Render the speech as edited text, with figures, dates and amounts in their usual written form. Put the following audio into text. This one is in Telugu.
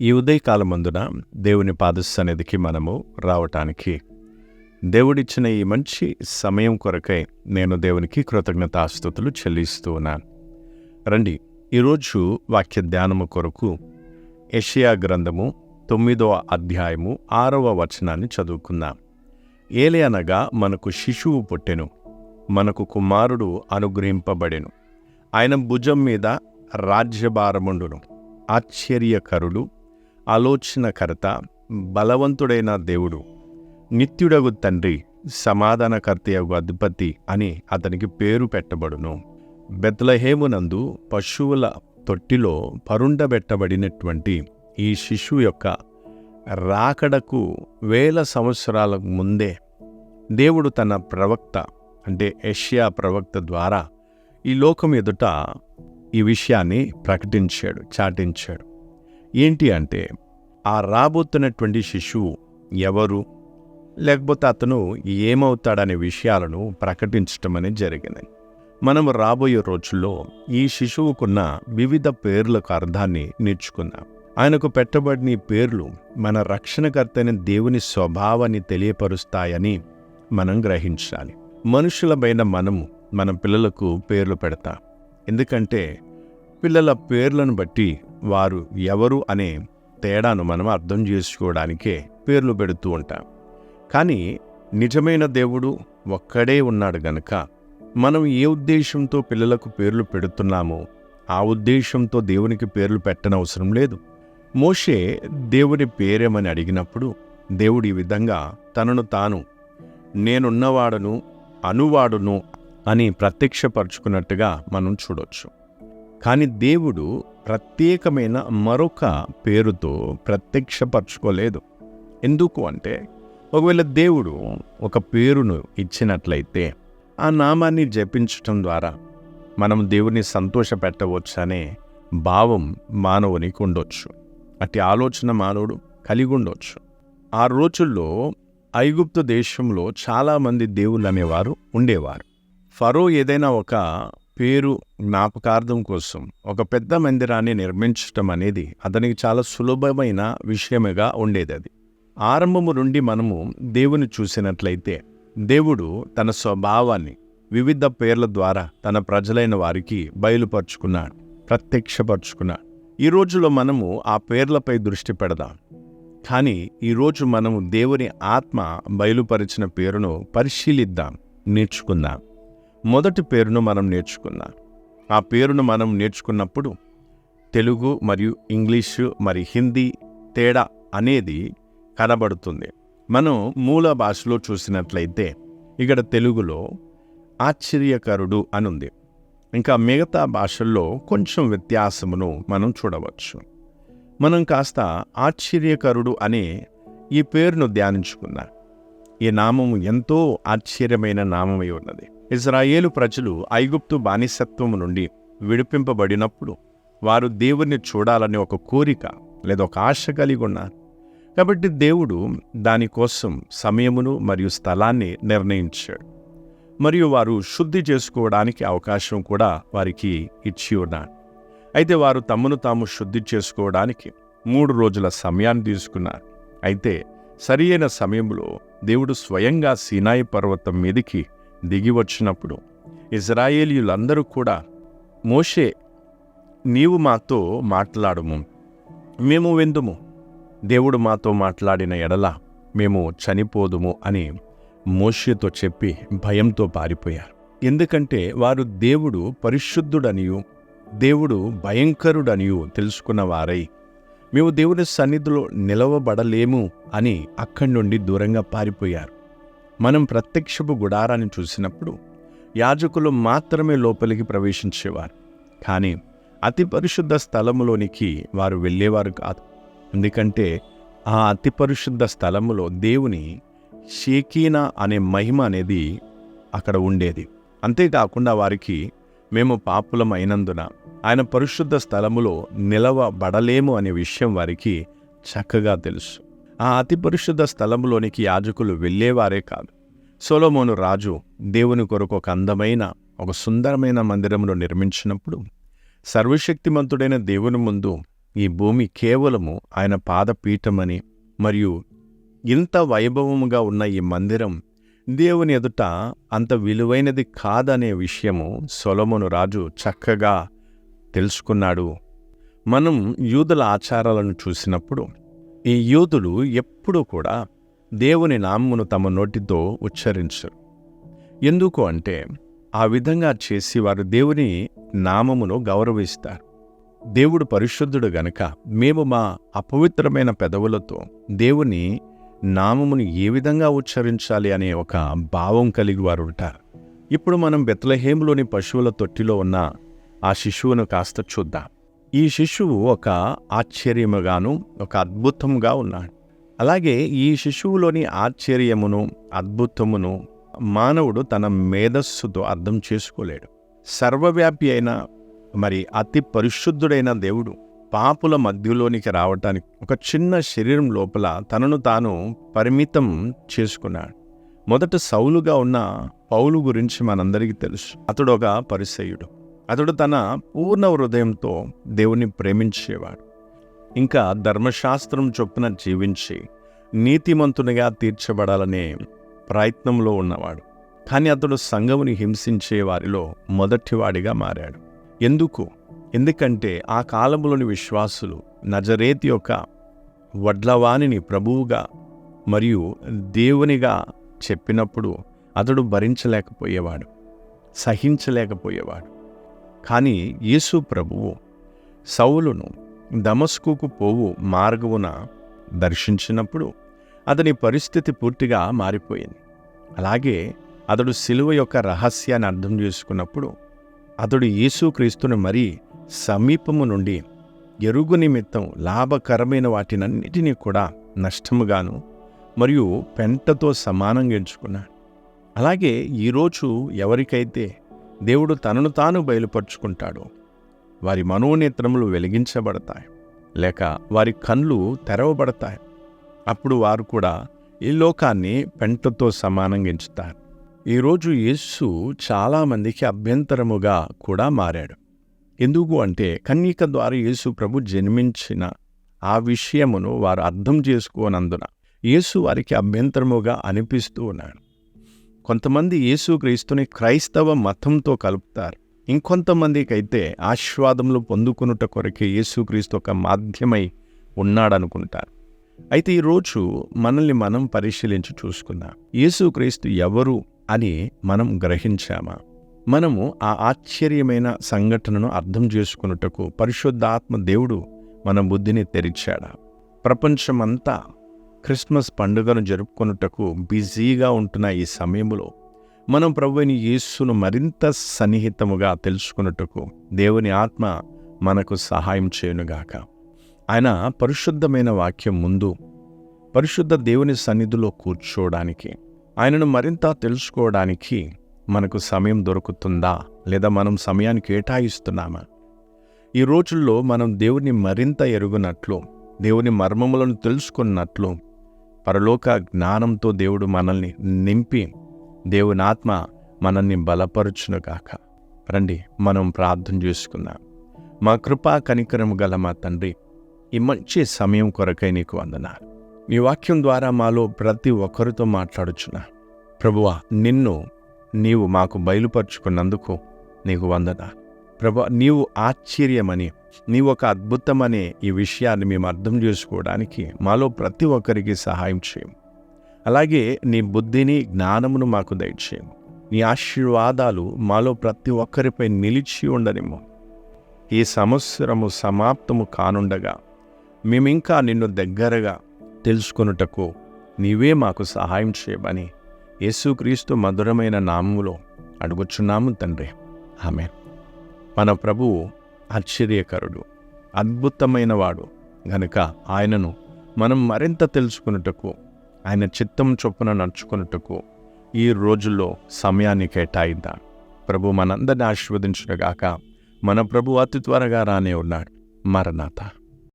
ఈ ఉదయకాలమందున దేవుని పాదసన్నిధికి మనము రావటానికి దేవుడిచ్చిన ఈ మంచి సమయం కొరకై నేను దేవునికి కృతజ్ఞతాస్తుతులు చెల్లిస్తూ ఉన్నాను. రండి, ఈరోజు వాక్య ధ్యానము కొరకు యెషయా గ్రంథము 9వ అధ్యాయము 6వ వచనాన్ని చదువుకుందాం. ఏలయనగా మనకు శిశువు పుట్టెను, మనకు కుమారుడు అనుగ్రహింపబడెను, ఆయన భుజం మీద రాజ్యభారముండును. ఆశ్చర్యకరుడు, ఆలోచనకర్త, బలవంతుడైన దేవుడు, నిత్యుడగు తండ్రి, సమాధానకర్తయగు అధిపతి అని అతనికి పేరు పెట్టబడును. బెత్లెహేమునందు పశువుల తొట్టిలో పరుండబెట్టబడినటువంటి ఈ శిశువు యొక్క రాకడకు 1000 సంవత్సరాల ముందే దేవుడు తన ప్రవక్త అంటే యెషయా ప్రవక్త ద్వారా ఈ లోకం ఎదుట ఈ విషయాన్ని ప్రకటించాడు, చాటించాడు. ఏంటి అంటే, ఆ రాబోతున్నటువంటి శిశువు ఎవరు, లేకపోతే అతను ఏమవుతాడనే విషయాలను ప్రకటించటం అనేది జరిగింది. మనం రాబోయే రోజుల్లో ఈ శిశువుకున్న వివిధ పేర్లకు అర్థాన్ని నేర్చుకుందాం. ఆయనకు పెట్టబడిన ఈ పేర్లు మన రక్షణకర్తైన దేవుని స్వభావాన్ని తెలియపరుస్తాయని మనం గ్రహించాలి. మనుషులమైన మనము మన పిల్లలకు పేర్లు పెడతాం. ఎందుకంటే పిల్లల పేర్లను బట్టి వారు ఎవరు అనే తేడాను మనం అర్థం చేసుకోవడానికే పేర్లు పెడుతూ ఉంటాం. కానీ నిజమైన దేవుడు ఒక్కడే ఉన్నాడు గనుక మనం ఏ ఉద్దేశంతో పిల్లలకు పేర్లు పెడుతున్నామో ఆ ఉద్దేశంతో దేవునికి పేర్లు పెట్టనవసరం లేదు. మోషే దేవుని పేరేమని అడిగినప్పుడు దేవుడు ఈ విధంగా తనను తాను నేనున్నవాడును, అనువాడును అని ప్రత్యక్షపరుచుకున్నట్టుగా మనం చూడొచ్చు. కానీ దేవుడు ప్రత్యేకమైన మరొక పేరుతో ప్రత్యక్షపరచుకోలేదు. ఎందుకు అంటే, ఒకవేళ దేవుడు ఒక పేరును ఇచ్చినట్లయితే ఆ నామాన్ని జపించటం ద్వారా మనం దేవుని సంతోషపెట్టవచ్చు అనే భావం మానవునికి ఉండొచ్చు. అట్టి ఆలోచన మానవుడు కలిగి ఉండొచ్చు. ఆ రోజుల్లో ఐగుప్తు దేశంలో చాలామంది దేవుళ్ళు అనేవారు ఉండేవారు. ఫరో ఏదైనా ఒక పేరు జ్ఞాపకార్థం కోసం ఒక పెద్ద మందిరాన్ని నిర్మించటం అనేది అతనికి చాలా సులభమైన విషయముగా ఉండేది. అది ఆరంభము నుండి మనము దేవుని చూసినట్లయితే దేవుడు తన స్వభావాన్ని వివిధ పేర్ల ద్వారా తన ప్రజలైన వారికి బయలుపరుచుకున్నాడు, ప్రత్యక్షపరుచుకున్నాడు. ఈ రోజులో మనము ఆ పేర్లపై దృష్టి పెడదాం. కానీ ఈరోజు మనము దేవుని ఆత్మ బయలుపరిచిన పేరును పరిశీలిద్దాం, నేర్చుకుందాం. మొదటి పేరును మనం నేర్చుకుందాం. ఆ పేరును మనం నేర్చుకున్నప్పుడు తెలుగు మరియు ఇంగ్లీషు మరి హిందీ తేడా అనేది కనబడుతుంది. మనం మూల భాషలో చూసినట్లయితే ఇక్కడ తెలుగులో ఆశ్చర్యకరుడు అనుంది. ఇంకా మిగతా భాషల్లో కొంచెం వ్యత్యాసమును మనం చూడవచ్చు. మనం కాస్త ఆశ్చర్యకరుడు అనే ఈ పేరును ధ్యానించుకుందాం. ఈ నామము ఎంతో ఆశ్చర్యమైన నామమై ఉన్నది. ఇజ్రాయేలు ప్రజలు ఐగుప్తు బానిసత్వము నుండి విడిపింపబడినప్పుడు వారు దేవుణ్ణి చూడాలని ఒక కోరిక లేదా ఒక ఆశ కలిగి ఉన్నారు. కాబట్టి దేవుడు దానికోసం సమయమును మరియు స్థలాన్ని నిర్ణయించాడు. మరియు వారు శుద్ధి చేసుకోవడానికి అవకాశం కూడా వారికి ఇచ్చి ఉన్నారు. అయితే వారు తమను తాము శుద్ధి చేసుకోవడానికి 3 రోజుల సమయాన్ని తీసుకున్నారు. అయితే సరి అయిన సమయంలో దేవుడు స్వయంగా సీనాయి పర్వతం మీదికి దిగి వచ్చినప్పుడు ఇజ్రాయేలీయులందరూ కూడా, మోషే, నీవు మాతో మాట్లాడుము, మేము విందుము. దేవుడు మాతో మాట్లాడిన ఎడల మేము చనిపోదుము అని మోషేతో చెప్పి భయంతో పారిపోయారు. ఎందుకంటే వారు దేవుడు పరిశుద్ధుడనియు దేవుడు భయంకరుడనియు తెలుసుకున్న వారై మేము దేవుని సన్నిధిలో నిలవబడలేము అని అక్కడి నుండి దూరంగా పారిపోయారు. మనం ప్రత్యక్షపు గుడారాన్ని చూసినప్పుడు యాజకులు మాత్రమే లోపలికి ప్రవేశించేవారు. కానీ అతి పరిశుద్ధ స్థలములోనికి వారు వెళ్ళేవారు కాదు. ఎందుకంటే ఆ అతి పరిశుద్ధ స్థలములో దేవుని షేకీనా అనే మహిమ అనేది అక్కడ ఉండేది. అంతేకాకుండా వారికి మేము పాపులం అయినందున ఆయన పరిశుద్ధ స్థలములో నిలవబడలేము అనే విషయం వారికి చక్కగా తెలుసు. ఆ అతి పరిశుద్ధ స్థలములోనికి యాజకులు వెళ్ళేవారే కాదు. సొలొమోను రాజు దేవుని కొరకు ఒక అందమైన ఒక సుందరమైన మందిరమును నిర్మించినప్పుడు సర్వశక్తిమంతుడైన దేవుని ముందు ఈ భూమి కేవలము ఆయన పాదపీఠమని మరియు ఇంత వైభవముగా ఉన్న ఈ మందిరం దేవుని ఎదుట అంత విలువైనది కాదనే విషయము సొలొమోను రాజు చక్కగా తెలుసుకున్నాడు. మనం యూదుల ఆచారాలను చూసినప్పుడు ఈ యూదులు ఎప్పుడూ కూడా దేవుని నామమును తమ నోటితో ఉచ్చరించరు. ఎందుకు అంటే ఆ విధంగా చేసి వారు దేవుని నామమును గౌరవిస్తారు. దేవుడు పరిశుద్ధుడు గనుక మేము మా అపవిత్రమైన పెదవులతో దేవుని నామమును ఏ విధంగా ఉచ్చరించాలి అనే ఒక భావం కలిగి వారు ఉంటారు. ఇప్పుడు మనం బెత్లెహేములోని పశువుల తొట్టిలో ఉన్న ఆ శిశువును కాస్త చూద్దాం. ఈ శిశువు ఒక ఆశ్చర్యముగాను ఒక అద్భుతంగా ఉన్నాడు. అలాగే ఈ శిశువులోని ఆశ్చర్యమును అద్భుతమును మానవుడు తన మేధస్సుతో అర్థం చేసుకోలేడు. సర్వవ్యాపి అయిన అతి పరిశుద్ధుడైన దేవుడు పాపుల మధ్యలోనికి రావటానికి ఒక చిన్న శరీరం లోపల తనను తాను పరిమితం చేసుకున్నాడు. మొదట సౌలుగా ఉన్న పౌలు గురించి మనందరికీ తెలుసు. అతడు ఒక పరిసయ్యుడు. అతడు తన పూర్ణ హృదయంతో దేవుని ప్రేమించేవాడు. ఇంకా ధర్మశాస్త్రం చొప్పున జీవించి నీతిమంతునిగా తీర్చబడాలనే ప్రయత్నంలో ఉన్నవాడు. కానీ అతడు సంఘముని హింసించే వారిలో మొదటివాడిగా మారాడు. ఎందుకంటే ఆ కాలంలోని విశ్వాసులు నజరేతు యొక్క వడ్లవాణిని ప్రభువుగా మరియు దేవునిగా చెప్పినప్పుడు అతడు భరించలేకపోయేవాడు, సహించలేకపోయేవాడు. కానీ యేసు ప్రభువు సౌలును దమస్కుకు పోవు మార్గమున దర్శించినప్పుడు అతని పరిస్థితి పూర్తిగా మారిపోయింది. అలాగే అతడు సిలువ యొక్క రహస్యాన్ని అర్థం చేసుకున్నప్పుడు అతడు యేసుక్రీస్తును మరీ సమీపము నుండి ఎరుగు నిమిత్తం లాభకరమైన వాటినన్నిటినీ కూడా నష్టముగాను మరియు పెంటతో సమానంగా ఎంచుకున్నాడు. అలాగే ఈరోజు ఎవరికైతే దేవుడు తనను తాను బయలుపరుచుకుంటాడో వారి మనోనేత్రములు వెలిగించబడతాయి, లేక వారి కళ్ళు తెరవబడతాయి. అప్పుడు వారు కూడా ఈ లోకాన్ని పెంటతో సమానంగా ఎంచుతారు. ఈరోజు యేసు చాలామందికి అభ్యంతరముగా కూడా మారాడు. ఎందుకు అంటే కన్యక ద్వారా యేసు ప్రభు జన్మించిన ఆ విషయమును వారు అర్థం చేసుకోనందున యేసు వారికి అభ్యంతరముగా అనిపిస్తూ ఉన్నాడు. కొంతమంది యేసుక్రీస్తుని క్రైస్తవ మతంతో కలుపుతారు. ఇంకొంతమందికి అయితే ఆశీర్వాదములు పొందుకునుట కొరకే యేసుక్రీస్తు ఒక మాధ్యమై ఉన్నాడనుకుంటారు. అయితే ఈరోజు మనల్ని మనం పరిశీలించి చూసుకుందాం. యేసుక్రీస్తు ఎవరు అని మనం గ్రహించామా? మనము ఆ ఆశ్చర్యమైన సంఘటనను అర్థం చేసుకున్నటకు పరిశుద్ధాత్మ దేవుడు మన బుద్ధిని తెరిచాడా? ప్రపంచమంతా క్రిస్మస్ పండుగను జరుపుకొనుటకు బిజీగా ఉంటున్న ఈ సమయంలో మనం ప్రభువైన యేసును మరింత సన్నిహితముగా తెలుసుకున్నటకు దేవుని ఆత్మ మనకు సహాయం చేయునుగాక. ఆయన పరిశుద్ధమైన వాక్యం ముందు పరిశుద్ధ దేవుని సన్నిధిలో కూర్చోవడానికి, ఆయనను మరింత తెలుసుకోవడానికి మనకు సమయం దొరుకుతుందా, లేదా మనం సమయాన్ని కేటాయిస్తున్నామా? ఈ రోజుల్లో మనం దేవుని మరింత ఎరుగునట్లు, దేవుని మర్మములను తెలుసుకున్నట్లు పరలోక జ్ఞానంతో దేవుడు మనల్ని నింపి దేవుని ఆత్మ మనల్ని బలపరుచునుగాక. రండి మనం ప్రార్థన చేసుకుందాం. మా కృపా కనికరము గల మా తండ్రి, ఈ మంచి సమయం కొరకై నీకు వందనాలు. నీ వాక్యం ద్వారా మాలో ప్రతి ఒక్కరితో మాట్లాడుచున్నా ప్రభువా, నీవు మాకు బయలుపరుచుకున్నందుకు నీకు వందనాలు. ప్రభువా, నీవు ఆశ్చర్యమని, నీవు ఒక అద్భుతమనే ఈ విషయాన్ని మేము అర్థం చేసుకోవడానికి మాలో ప్రతి ఒక్కరికి సహాయం చేయము. అలాగే నీ బుద్ధిని జ్ఞానమును మాకు దయచేయము. నీ ఆశీర్వాదాలు మాలో ప్రతి ఒక్కరిపై నిలిచి ఉండనిమ్ము. ఈ సంవత్సరము సమాప్తము కానుండగా మేమింకా నిన్ను దగ్గరగా తెలుసుకొనుటకు నీవే మాకు సహాయం చేయమని యేసుక్రీస్తు మధురమైన నామములో అడుగుచున్నాము తండ్రి, ఆమేన్. మన ప్రభువు ఆశ్చర్యకరుడు, అద్భుతమైన వాడు గనుక ఆయనను మనం మరింత తెలుసుకొనుటకు, ఆయన చిత్తం చొప్పున నడుచుకొనుటకు ఈ రోజుల్లో సమయాన్ని కేటాయిద్దాం. ప్రభు మనందరిని ఆశీర్వదించునుగాక. మన ప్రభు అతి త్వరగా రానే ఉన్నాడు. మరణాత.